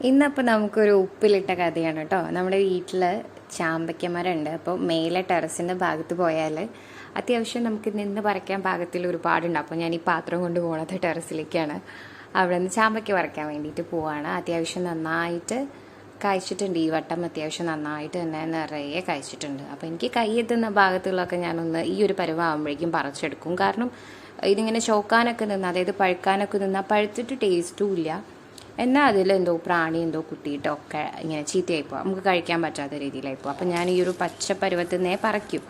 ഇന്നപ്പോൾ നമുക്കൊരു ഉപ്പിലിട്ട കഥയാണ് കേട്ടോ. നമ്മുടെ വീട്ടിൽ ചാമ്പയ്ക്കമരമുണ്ട്. അപ്പോൾ മേലെ ടെറസിൻ്റെ ഭാഗത്ത് പോയാൽ അത്യാവശ്യം നമുക്ക് നിന്ന് പറിക്കാൻ പാകത്തിൽ ഒരുപാടുണ്ട്. അപ്പോൾ ഞാൻ ഈ പാത്രം കൊണ്ട് പോണത് ടെറസിലേക്കാണ്. അവിടെ നിന്ന് ചാമ്പയ്ക്ക പറിക്കാൻ വേണ്ടിയിട്ട് പോവാണ്. അത്യാവശ്യം നന്നായിട്ട് കഴിച്ചിട്ടുണ്ട്. ഈ വട്ടം അത്യാവശ്യം നന്നായിട്ട് തന്നെ നിറയെ കഴിച്ചിട്ടുണ്ട്. അപ്പോൾ എനിക്ക് കൈ എത്തുന്ന ഭാഗത്തുള്ളതൊക്കെ ഞാനൊന്ന് ഈ ഒരു പരുവാകുമ്പോഴേക്കും പറിച്ചെടുക്കും. കാരണം ഇതിങ്ങനെ ചോക്കാനൊക്കെ നിന്ന്, അതായത് പഴുക്കാനൊക്കെ നിന്നാൽ പഴുത്തിട്ട് ടേസ്റ്റും ഇല്ല, എന്നാൽ അതിലെന്തോ പ്രാണി എന്തോ കുത്തിയിട്ടൊക്കെ ഇങ്ങനെ ചീത്തയായിപ്പോൾ നമുക്ക് കഴിക്കാൻ പറ്റാത്ത രീതിയിലായിപ്പോൾ. അപ്പം ഞാൻ ഈ ഒരു പച്ച പരുവത്തിൽ നിന്നേ പറിക്കും.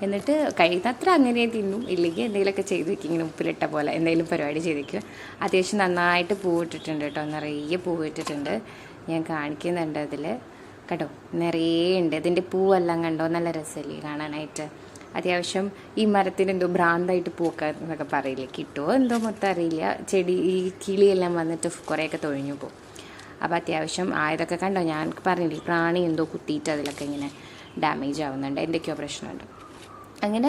എന്നിട്ട് കഴിയുന്നത്ര അങ്ങനെ തിന്നും. ഇല്ലെങ്കിൽ എന്തെങ്കിലുമൊക്കെ ചെയ്ത് വയ്ക്കും, ഇങ്ങനെ ഉപ്പിലിട്ട പോലെ എന്തെങ്കിലും പരിപാടി ചെയ്ത് വയ്ക്കും. അത്യാവശ്യം നന്നായിട്ട് പൂവിട്ടിട്ടുണ്ട് കേട്ടോ, നിറയെ പൂവിട്ടിട്ടുണ്ട്. ഞാൻ കാണിക്കുന്നുണ്ട് അതിൽ കേട്ടോ, നിറയെ ഉണ്ട്. ഇതിൻ്റെ പൂവെല്ലാം കണ്ടോ, നല്ല രസമല്ലേ കാണാനായിട്ട്. അത്യാവശ്യം ഈ മരത്തിന് എന്തോ ഭ്രാന്തായിട്ട് പൂക്ക എന്നൊക്കെ പറയില്ലേ, കിട്ടുമോ എന്തോ മൊത്തം അറിയില്ല. ചെടി ഈ കിളിയെല്ലാം വന്നിട്ട് കുറേയൊക്കെ തൊഴിഞ്ഞു പോകും. അപ്പോൾ അത്യാവശ്യം ആയതൊക്കെ കണ്ടോ, ഞാൻ പറഞ്ഞില്ലേ പ്രാണി എന്തോ കുത്തിയിട്ട് അതിലൊക്കെ ഇങ്ങനെ ഡാമേജ് ആവുന്നുണ്ട്, എന്തൊക്കെയോ പ്രശ്നമുണ്ട്. അങ്ങനെ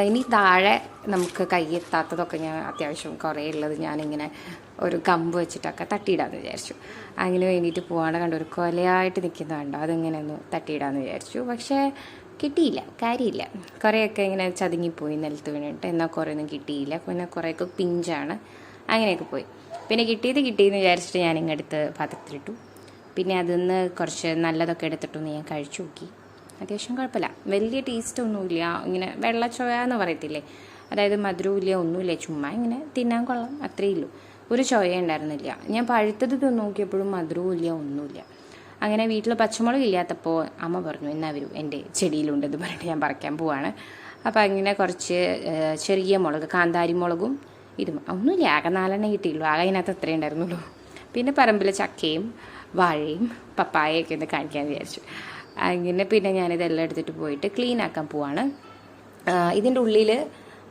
ഇനി താഴെ നമുക്ക് കൈയെത്താത്തതൊക്കെ ഞാൻ അത്യാവശ്യം കുറേ ഉള്ളത് ഞാനിങ്ങനെ ഒരു കമ്പ് വെച്ചിട്ടൊക്കെ തട്ടിയിടാമെന്ന് വിചാരിച്ചു. അങ്ങനെ വേണ്ടിയിട്ട് പോവാണ്ട് കണ്ടോ, ഒരു കൊലയായിട്ട് നിൽക്കുന്നുണ്ടോ, അതിങ്ങനെ ഒന്ന് തട്ടിയിടാമെന്ന് വിചാരിച്ചു. പക്ഷേ കിട്ടിയില്ല, കാര്യമില്ല. കുറേയൊക്കെ ഇങ്ങനെ ചതുങ്ങിപ്പോയി നിലത്ത് വീണിട്ട്. എന്നാൽ കുറേയൊന്നും കിട്ടിയില്ല. പിന്നെ കുറേയൊക്കെ പിഞ്ചാണ്, അങ്ങനെയൊക്കെ പോയി. പിന്നെ കിട്ടിയെന്ന് വിചാരിച്ചിട്ട് ഞാൻ ഇങ്ങെടുത്ത് പാത്രത്തിലിട്ടു. പിന്നെ അതിൽ നിന്ന് കുറച്ച് നല്ലതൊക്കെ എടുത്തിട്ടൊന്ന് ഞാൻ കഴിച്ചു നോക്കി. അത്യാവശ്യം കുഴപ്പമില്ല, വലിയ ടേസ്റ്റൊന്നുമില്ല. ഇങ്ങനെ വെള്ളച്ചോയ എന്ന് പറയത്തില്ലേ, അതായത് മധുരമില്ല, ഒന്നുമില്ല, ചുമ്മാ ഇങ്ങനെ തിന്നാൻ കൊള്ളാം, അത്രയേ ഉള്ളൂ. ഒരു ചോയ ഉണ്ടായിരുന്നില്ല. ഞാൻ പഴുത്തത് തിന്ന് നോക്കിയപ്പോഴും മധുരവും ഇല്ല, ഒന്നുമില്ല. അങ്ങനെ വീട്ടിൽ പച്ചമുളക് ഇല്ലാത്തപ്പോൾ അമ്മ പറഞ്ഞു എന്നാ വരൂ എൻ്റെ ചെടിയിലുണ്ടെന്ന് പറഞ്ഞിട്ട് ഞാൻ പറിക്കാൻ പോവാണ്. അപ്പോൾ അങ്ങനെ കുറച്ച് ചെറിയ മുളക്, കാന്താരി മുളകും ഇതും ഒന്നുമില്ല, ആകെ 4 കിട്ടിയുള്ളൂ. ആകെ അതിനകത്ത് അത്രേ ഉണ്ടായിരുന്നുള്ളൂ. പിന്നെ പറമ്പിലെ ചക്കയും വാഴയും പപ്പായയൊക്കെ ഒന്ന് കാണിക്കാൻ വിചാരിച്ചു. അങ്ങനെ പിന്നെ ഞാനിതെല്ലാം എടുത്തിട്ട് പോയിട്ട് ക്ലീൻ ആക്കാൻ പോവാണ്. ഇതിൻ്റെ ഉള്ളിൽ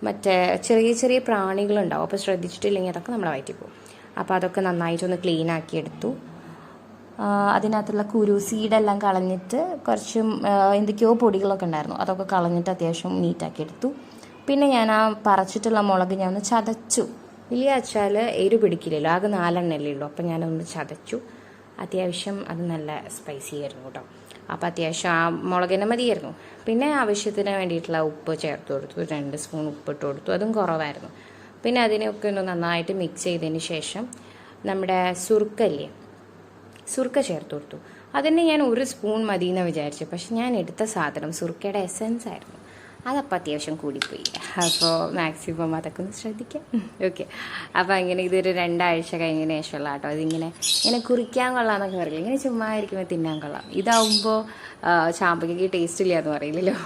മറ്റേ ചെറിയ ചെറിയ പ്രാണികളുണ്ടാവും. അപ്പോൾ ശ്രദ്ധിച്ചിട്ടില്ലെങ്കിൽ അതൊക്കെ നമ്മളെ വയറ്റിൽ പോകും. അപ്പോൾ അതൊക്കെ നന്നായിട്ടൊന്ന് ക്ലീൻ ആക്കി എടുത്തു. അതിനകത്തുള്ള സീഡെല്ലാം കളഞ്ഞിട്ട് കുറച്ച് എന്തൊക്കെയോ പൊടികളൊക്കെ ഉണ്ടായിരുന്നു, അതൊക്കെ കളഞ്ഞിട്ട് അത്യാവശ്യം നീറ്റാക്കി എടുത്തു. പിന്നെ ഞാൻ ആ പറിച്ചിട്ടുള്ള മുളക് ഞാൻ ഒന്ന് ചതച്ചു. വലിയ വെച്ചാൽ എരു പിടിക്കില്ലല്ലോ, ആകെ 4 എണ്ണല്ലേ ഉള്ളൂ. അപ്പം ഞാനൊന്ന് ചതച്ചു. അത്യാവശ്യം അത് നല്ല സ്പൈസി ആയിരുന്നു കേട്ടോ. അപ്പോൾ അത്യാവശ്യം ആ മുളകിനെ മതിയായിരുന്നു. പിന്നെ ആവശ്യത്തിന് വേണ്ടിയിട്ടുള്ള ഉപ്പ് ചേർത്ത് കൊടുത്തു, 2 സ്പൂൺ ഉപ്പിട്ട് കൊടുത്തു, അതും കുറവായിരുന്നു. പിന്നെ അതിനെയൊക്കെ ഒന്ന് നന്നായിട്ട് മിക്സ് ചെയ്തതിന് ശേഷം നമ്മുടെ സുർക്ക ചേർത്ത് കൊടുത്തു. അതിന് ഞാൻ 1 സ്പൂൺ മതി എന്ന് വിചാരിച്ചു. പക്ഷെ ഞാൻ എടുത്ത സാധനം സുർക്കയുടെ എസൻസ് ആയിരുന്നു. അതപ്പോൾ അത്യാവശ്യം കൂടിപ്പോയി. അപ്പോൾ മാക്സിമം അതൊക്കെ ഒന്ന് ശ്രദ്ധിക്കാം. ഓക്കെ. അപ്പോൾ അങ്ങനെ ഇതൊരു 2 ആഴ്ച കഴിഞ്ഞതിന് ശേഷമുള്ള കേട്ടോ. ഇതിങ്ങനെ ഇങ്ങനെ കുറിക്കാൻ കൊള്ളാമെന്നൊക്കെ പറയില്ല, ഇങ്ങനെ ചുമ്മാ ഇരിക്കുമ്പോൾ തിന്നാൻ കൊള്ളാം. ഇതാവുമ്പോൾ ചാമ്പയ്ക്ക് ടേസ്റ്റ് ഇല്ല എന്ന് പറയില്ലല്ലോ.